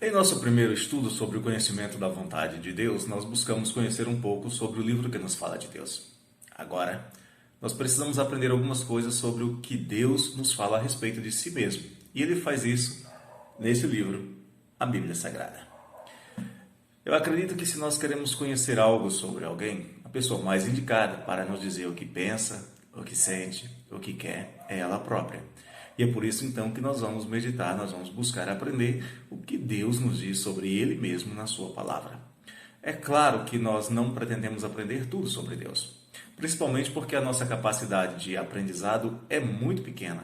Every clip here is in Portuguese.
Em nosso primeiro estudo sobre o conhecimento da vontade de Deus, nós buscamos conhecer um pouco sobre o livro que nos fala de Deus. Agora, nós precisamos aprender algumas coisas sobre o que Deus nos fala a respeito de si mesmo. E ele faz isso nesse livro, a Bíblia Sagrada. Eu acredito que se nós queremos conhecer algo sobre alguém, a pessoa mais indicada para nos dizer o que pensa, o que sente, o que quer, é ela própria. E é por isso então que nós vamos meditar, nós vamos buscar aprender o que Deus nos diz sobre Ele mesmo na Sua palavra. É claro que nós não pretendemos aprender tudo sobre Deus, principalmente porque a nossa capacidade de aprendizado é muito pequena,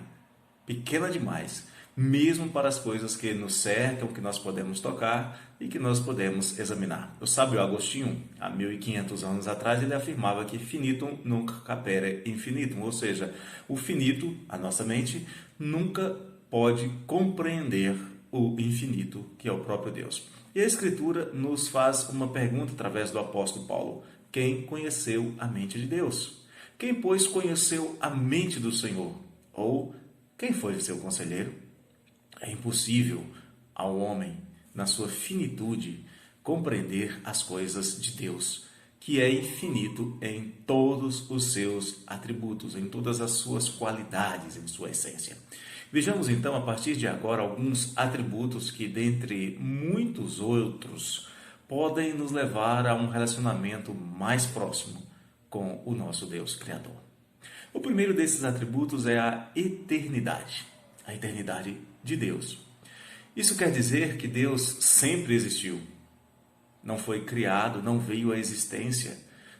pequena demais, mesmo para as coisas que nos cercam, que nós podemos tocar e que nós podemos examinar. O sábio Agostinho, há 1500 anos atrás, ele afirmava que finitum nunc capere infinitum, ou seja, o finito, a nossa mente, nunca pode compreender o infinito, que é o próprio Deus. E a Escritura nos faz uma pergunta através do apóstolo Paulo: quem conheceu a mente de Deus? Quem, pois, conheceu a mente do Senhor? Ou quem foi seu conselheiro? É impossível ao homem, na sua finitude, compreender as coisas de Deus, que é infinito em todos os seus atributos, em todas as suas qualidades, em sua essência. Vejamos então, a partir de agora, alguns atributos que, dentre muitos outros, podem nos levar a um relacionamento mais próximo com o nosso Deus Criador. O primeiro desses atributos é a eternidade de Deus. Isso quer dizer que Deus sempre existiu. Não foi criado, não veio à existência.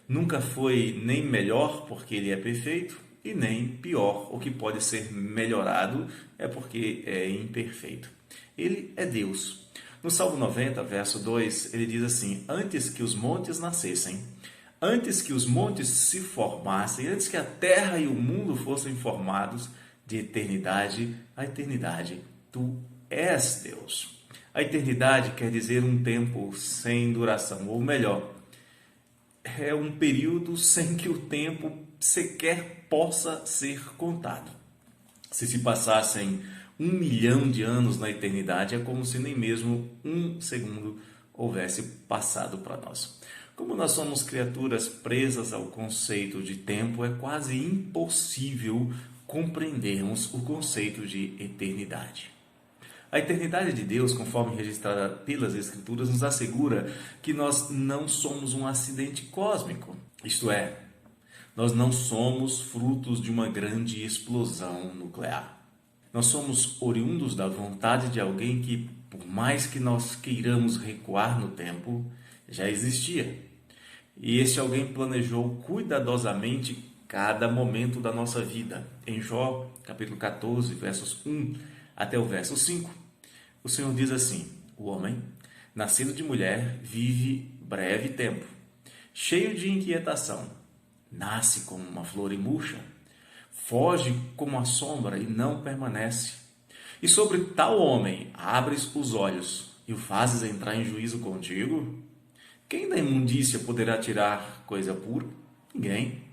Nunca foi nem melhor, porque Ele é perfeito, e nem pior, o que pode ser melhorado é porque é imperfeito. Ele é Deus. No Salmo 90, verso 2, ele diz assim: antes que os montes nascessem, antes que os montes se formassem, antes que a terra e o mundo fossem formados, de eternidade a eternidade, tu és Deus. A eternidade quer dizer um tempo sem duração, ou melhor, é um período sem que o tempo sequer possa ser contado. Se passassem 1 milhão de anos na eternidade, é como se nem mesmo um segundo houvesse passado para nós. Como nós somos criaturas presas ao conceito de tempo, é quase impossível compreendermos o conceito de eternidade. A eternidade de Deus, conforme registrada pelas Escrituras, nos assegura que nós não somos um acidente cósmico. Isto é, nós não somos frutos de uma grande explosão nuclear. Nós somos oriundos da vontade de alguém que, por mais que nós queiramos recuar no tempo, já existia. E esse alguém planejou cuidadosamente cada momento da nossa vida. Em Jó, capítulo 14, versos 1 até o verso 5, o Senhor diz assim: o homem, nascido de mulher, vive breve tempo, cheio de inquietação, nasce como uma flor e murcha, foge como a sombra e não permanece. E sobre tal homem abres os olhos e o fazes entrar em juízo contigo? Quem da imundícia poderá tirar coisa pura? Ninguém.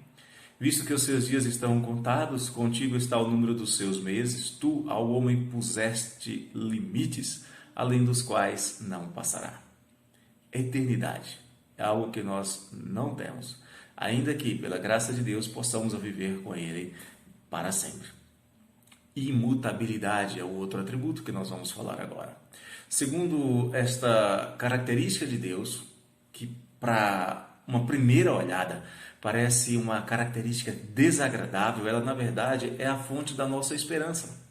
Visto que os seus dias estão contados, contigo está o número dos seus meses, tu ao homem puseste limites, além dos quais não passará. Eternidade é algo que nós não temos, ainda que, pela graça de Deus, possamos viver com Ele para sempre. Imutabilidade é o outro atributo que nós vamos falar agora. Segundo esta característica de Deus, que para uma primeira olhada parece uma característica desagradável, ela na verdade é a fonte da nossa esperança.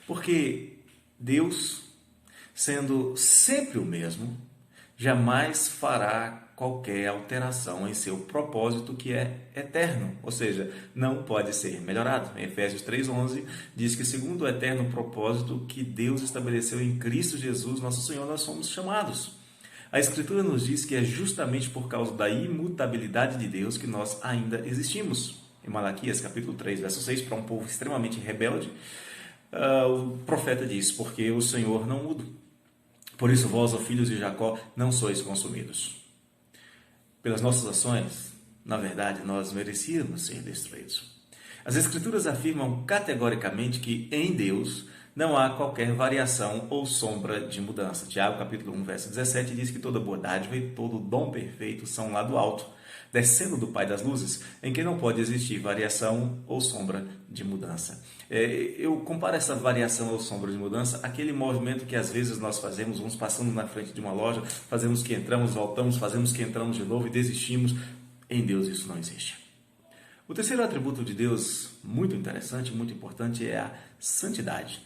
Porque Deus, sendo sempre o mesmo, jamais fará qualquer alteração em seu propósito, que é eterno, ou seja, não pode ser melhorado. Em Efésios 3:11 diz que, segundo o eterno propósito que Deus estabeleceu em Cristo Jesus, nosso Senhor, nós somos chamados. A Escritura nos diz que é justamente por causa da imutabilidade de Deus que nós ainda existimos. Em Malaquias, capítulo 3, verso 6, para um povo extremamente rebelde, o profeta diz: porque o Senhor não muda. Por isso vós, ó filhos de Jacó, não sois consumidos. Pelas nossas ações, na verdade, nós merecíamos ser destruídos. As Escrituras afirmam categoricamente que em Deus não há qualquer variação ou sombra de mudança. Tiago, capítulo 1, verso 17, diz que toda boa dádiva e todo dom perfeito são lá do alto, descendo do Pai das luzes, em que não pode existir variação ou sombra de mudança. Eu comparo essa variação ou sombra de mudança àquele movimento que às vezes nós fazemos, vamos passando na frente de uma loja, fazemos que entramos, voltamos, fazemos que entramos de novo e desistimos. Em Deus isso não existe. O terceiro atributo de Deus, muito interessante, muito importante, é a santidade.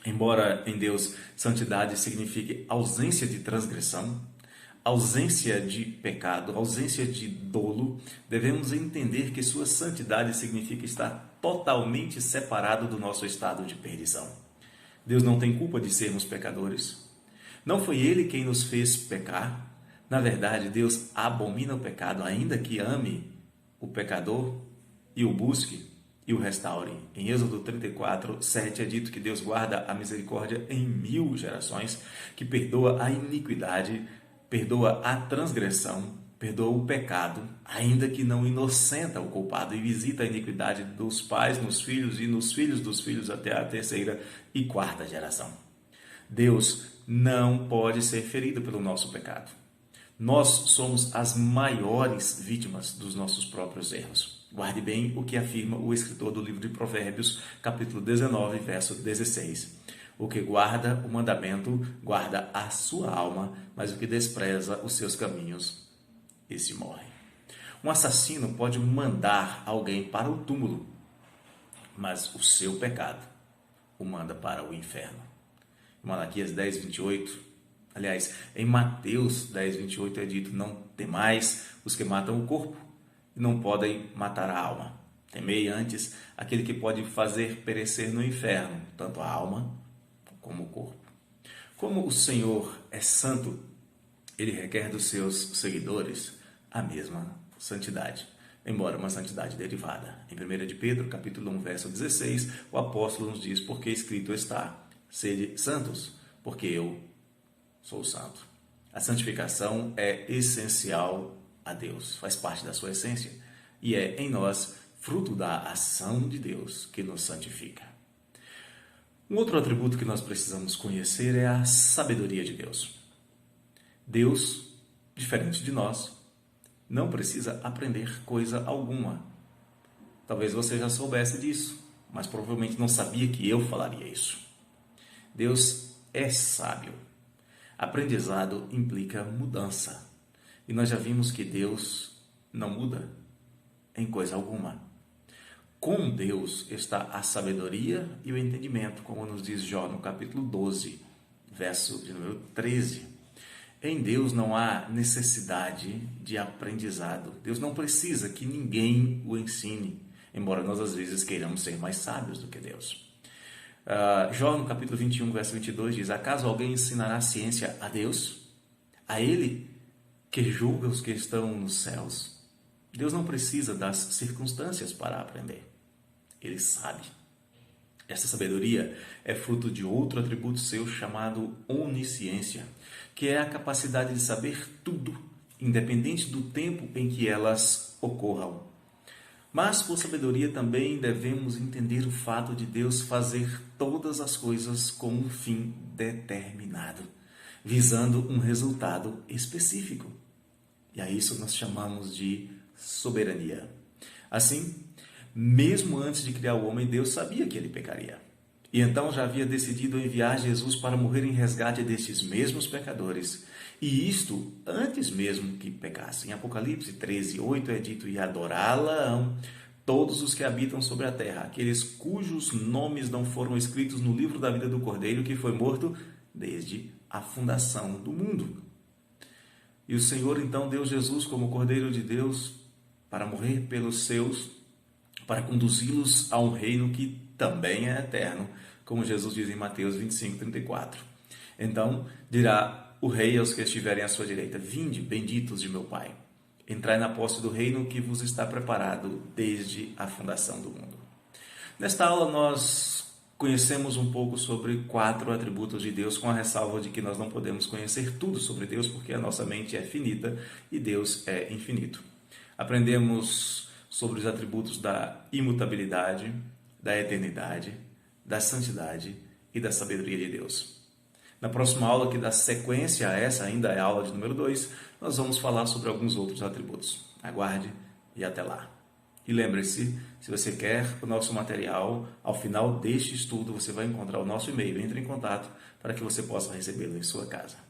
Embora em Deus santidade signifique ausência de transgressão, ausência de pecado, ausência de dolo, devemos entender que sua santidade significa estar totalmente separado do nosso estado de perdição. Deus não tem culpa de sermos pecadores. Não foi Ele quem nos fez pecar. Na verdade, Deus abomina o pecado, ainda que ame o pecador e o busque e o restaure. Em Êxodo 34, 7 é dito que Deus guarda a misericórdia em 1000 gerações, que perdoa a iniquidade, perdoa a transgressão, perdoa o pecado, ainda que não inocenta o culpado, e visita a iniquidade dos pais nos filhos e nos filhos dos filhos até a terceira e quarta geração. Deus não pode ser ferido pelo nosso pecado. Nós somos as maiores vítimas dos nossos próprios erros. Guarde bem o que afirma o escritor do livro de Provérbios, capítulo 19, verso 16. O que guarda o mandamento, guarda a sua alma, mas o que despreza os seus caminhos, esse morre. Um assassino pode mandar alguém para o túmulo, mas o seu pecado o manda para o inferno. Em Malaquias 10, 28, aliás, em Mateus 10, 28 é dito: não temais os que matam o corpo e não podem matar a alma. Temei antes aquele que pode fazer perecer no inferno, tanto a alma como o corpo. Como o Senhor é santo, Ele requer dos seus seguidores a mesma santidade, embora uma santidade derivada. Em 1 de Pedro, capítulo 1, verso 16, o apóstolo nos diz: porque escrito está, sede santos, porque eu sou santo. A santificação é essencial a Deus, faz parte da sua essência, e é em nós fruto da ação de Deus que nos santifica. Um outro atributo que nós precisamos conhecer é a sabedoria de Deus. Deus, diferente de nós, não precisa aprender coisa alguma. Talvez você já soubesse disso, mas provavelmente não sabia que eu falaria isso. Deus é sábio. Aprendizado implica mudança. E nós já vimos que Deus não muda em coisa alguma. Com Deus está a sabedoria e o entendimento, como nos diz Jó no capítulo 12, verso de número 13. Em Deus não há necessidade de aprendizado. Deus não precisa que ninguém o ensine, embora nós às vezes queiramos ser mais sábios do que Deus. Jó no capítulo 21, verso 22 diz: acaso alguém ensinará ciência a Deus? A Ele que julga os que estão nos céus? Deus não precisa das circunstâncias para aprender. Ele sabe. Essa sabedoria é fruto de outro atributo seu chamado onisciência, que é a capacidade de saber tudo, independente do tempo em que elas ocorram. Mas por sabedoria também devemos entender o fato de Deus fazer todas as coisas com um fim determinado, visando um resultado específico. E a isso nós chamamos de soberania. Assim, mesmo antes de criar o homem, Deus sabia que ele pecaria. E então já havia decidido enviar Jesus para morrer em resgate destes mesmos pecadores. E isto antes mesmo que pecassem. Em Apocalipse 13, 8 é dito: e adorá-la-ão todos os que habitam sobre a terra, aqueles cujos nomes não foram escritos no livro da vida do Cordeiro, que foi morto desde a fundação do mundo. E o Senhor então deu Jesus como Cordeiro de Deus para morrer pelos seus, para conduzi-los a um reino que também é eterno, como Jesus diz em Mateus 25, 34. Então dirá o rei aos que estiverem à sua direita: vinde, benditos de meu Pai, entrai na posse do reino que vos está preparado desde a fundação do mundo. Nesta aula nós conhecemos um pouco sobre 4 atributos de Deus, com a ressalva de que nós não podemos conhecer tudo sobre Deus, porque a nossa mente é finita e Deus é infinito. Aprendemos sobre os atributos da imutabilidade, da eternidade, da santidade e da sabedoria de Deus. Na próxima aula, que dá sequência a essa, ainda é a aula de número 2, nós vamos falar sobre alguns outros atributos. Aguarde e até lá. E lembre-se, se você quer o nosso material, ao final deste estudo você vai encontrar o nosso e-mail. Entre em contato para que você possa recebê-lo em sua casa.